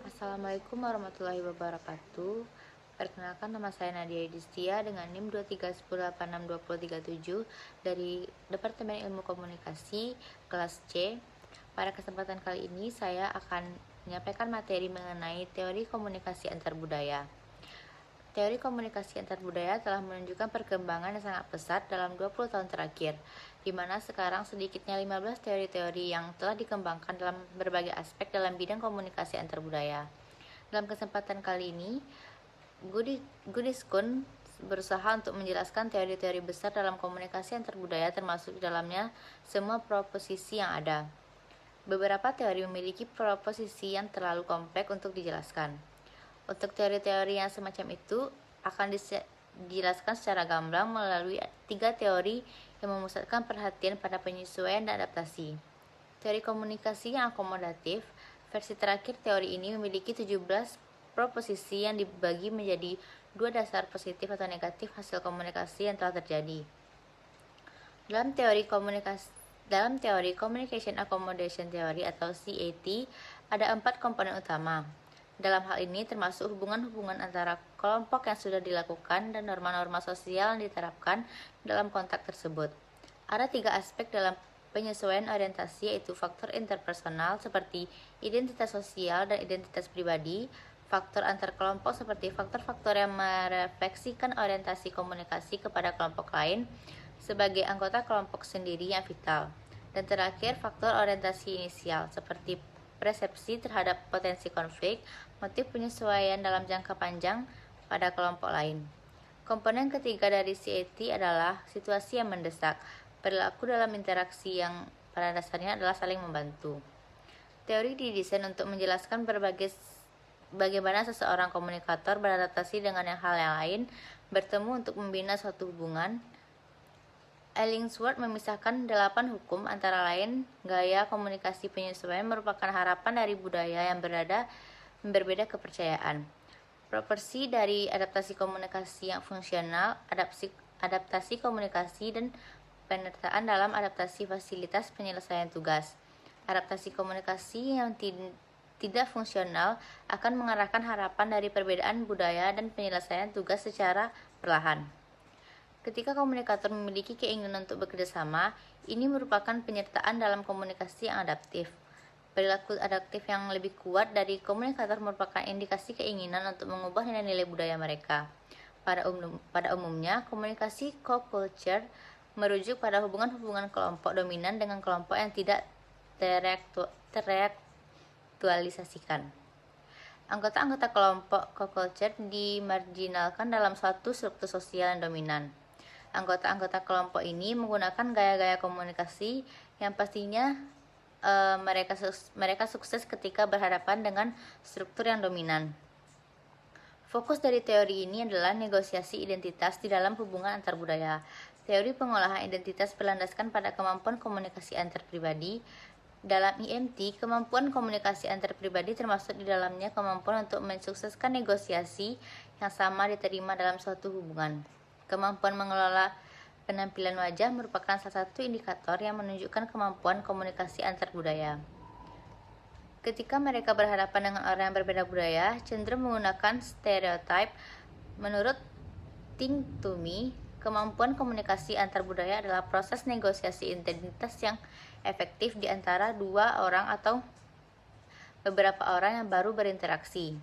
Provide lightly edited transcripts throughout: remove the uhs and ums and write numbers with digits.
Assalamualaikum warahmatullahi wabarakatuh. Perkenalkan, nama saya Nadia Yudhistia dengan NIM 2310862037 dari Departemen Ilmu Komunikasi kelas C. Pada kesempatan kali ini saya akan menyampaikan materi mengenai teori komunikasi antar budaya. Teori komunikasi antar budaya telah menunjukkan perkembangan yang sangat pesat dalam 20 tahun terakhir, di mana sekarang sedikitnya 15 teori-teori yang telah dikembangkan dalam berbagai aspek dalam bidang komunikasi antar budaya. Dalam kesempatan kali ini, Gudiskun berusaha untuk menjelaskan teori-teori besar dalam komunikasi antar budaya, termasuk di dalamnya semua proposisi yang ada. Beberapa teori memiliki proposisi yang terlalu kompleks untuk dijelaskan. Untuk teori-teori yang semacam itu akan dijelaskan secara gamblang melalui 3 teori yang memusatkan perhatian pada penyesuaian dan adaptasi. Teori komunikasi yang akomodatif, versi terakhir teori ini memiliki 17 proposisi yang dibagi menjadi 2 dasar positif atau negatif hasil komunikasi yang telah terjadi. Dalam teori Communication Accommodation Theory atau CAT, ada 4 komponen utama. Dalam hal ini termasuk hubungan-hubungan antara kelompok yang sudah dilakukan dan norma-norma sosial yang diterapkan dalam kontak tersebut. Ada 3 aspek dalam penyesuaian orientasi, yaitu faktor interpersonal seperti identitas sosial dan identitas pribadi, faktor antar kelompok seperti faktor-faktor yang merefleksikan orientasi komunikasi kepada kelompok lain sebagai anggota kelompok sendiri yang vital, dan terakhir faktor orientasi inisial seperti persepsi terhadap potensi konflik, motif penyesuaian dalam jangka panjang pada kelompok lain. Komponen ketiga dari CAT adalah situasi yang mendesak, perilaku dalam interaksi yang pada dasarnya adalah saling membantu. Teori didesain untuk menjelaskan bagaimana seseorang komunikator beradaptasi dengan hal yang lain, bertemu untuk membina suatu hubungan. Ellingsworth memisahkan 8 hukum, antara lain gaya komunikasi penyesuaian merupakan harapan dari budaya yang berbeda kepercayaan. Proporsi dari adaptasi komunikasi yang fungsional, adaptasi komunikasi dan penyertaan dalam adaptasi fasilitas penyelesaian tugas. Adaptasi komunikasi yang tidak fungsional akan mengarahkan harapan dari perbedaan budaya dan penyelesaian tugas secara perlahan. Ketika komunikator memiliki keinginan untuk bekerja sama, ini merupakan penyertaan dalam komunikasi yang adaptif. Perilaku adaptif yang lebih kuat dari komunikator merupakan indikasi keinginan untuk mengubah nilai-nilai budaya mereka. Pada umumnya, komunikasi co-culture merujuk pada hubungan-hubungan kelompok dominan dengan kelompok yang tidak teraktualisasikan. Anggota-anggota kelompok co-culture dimarginalkan dalam suatu struktur sosial yang dominan. Anggota-anggota kelompok ini menggunakan gaya-gaya komunikasi yang pastinya mereka sukses ketika berhadapan dengan struktur yang dominan. Fokus dari teori ini adalah negosiasi identitas di dalam hubungan antar budaya. Teori pengolahan identitas berlandaskan pada kemampuan komunikasi antar pribadi. Dalam IMT, kemampuan komunikasi antar pribadi termasuk di dalamnya kemampuan untuk mensukseskan negosiasi yang sama diterima dalam suatu hubungan. Kemampuan mengelola penampilan wajah merupakan salah satu indikator yang menunjukkan kemampuan komunikasi antar budaya. Ketika mereka berhadapan dengan orang yang berbeda budaya, cenderung menggunakan stereotip. Menurut Think to Me, kemampuan komunikasi antar budaya adalah proses negosiasi identitas yang efektif di antara 2 orang atau beberapa orang yang baru berinteraksi.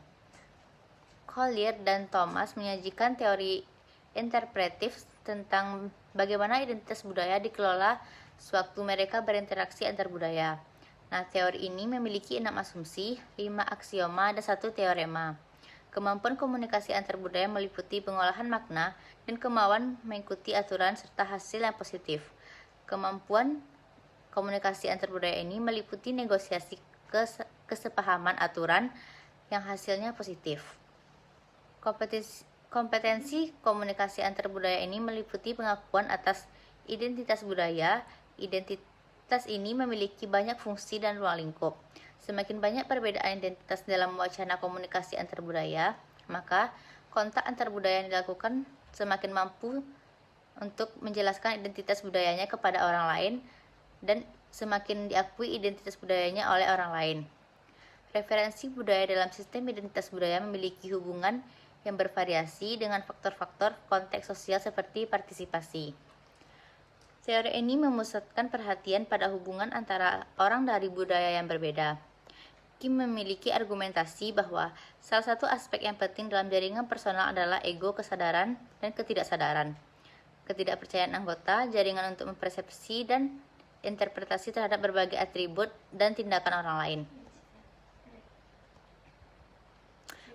Collier dan Thomas menyajikan teori interpretif tentang bagaimana identitas budaya dikelola sewaktu mereka berinteraksi antar budaya. Nah, teori ini memiliki 6 asumsi, 5 aksioma, dan 1 teorema. Kemampuan komunikasi antar budaya meliputi pengolahan makna dan kemauan mengikuti aturan serta hasil yang positif. Kemampuan komunikasi antar budaya ini meliputi negosiasi kesepahaman aturan yang hasilnya positif. Kompetensi komunikasi antar budaya ini meliputi pengakuan atas identitas budaya. Identitas ini memiliki banyak fungsi dan ruang lingkup. Semakin banyak perbedaan identitas dalam wacana komunikasi antar budaya, maka kontak antar budaya yang dilakukan semakin mampu untuk menjelaskan identitas budayanya kepada orang lain dan semakin diakui identitas budayanya oleh orang lain. Referensi budaya dalam sistem identitas budaya memiliki hubungan yang bervariasi dengan faktor-faktor konteks sosial seperti partisipasi. Teori ini memusatkan perhatian pada hubungan antara orang dari budaya yang berbeda. Kim memiliki argumentasi bahwa salah satu aspek yang penting dalam jaringan personal adalah ego, kesadaran, dan ketidaksadaran. Ketidakpercayaan anggota jaringan untuk mempersepsi dan interpretasi terhadap berbagai atribut dan tindakan orang lain.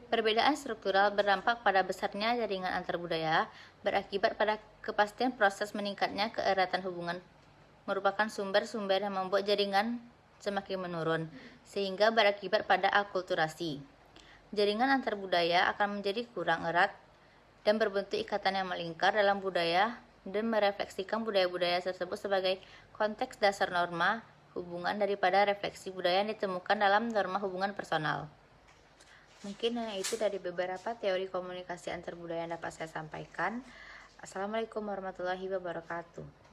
Perbedaan struktural berdampak pada besarnya jaringan antar budaya, berakibat pada kepastian proses meningkatnya keeratan hubungan, merupakan sumber-sumber yang membuat jaringan semakin menurun, sehingga berakibat pada akulturasi. Jaringan antar budaya akan menjadi kurang erat dan berbentuk ikatan yang melingkar dalam budaya dan merefleksikan budaya-budaya tersebut sebagai konteks dasar norma hubungan daripada refleksi budaya yang ditemukan dalam norma hubungan personal. Mungkin hanya itu dari beberapa teori komunikasi antar budaya yang dapat saya sampaikan. Assalamualaikum warahmatullahi wabarakatuh.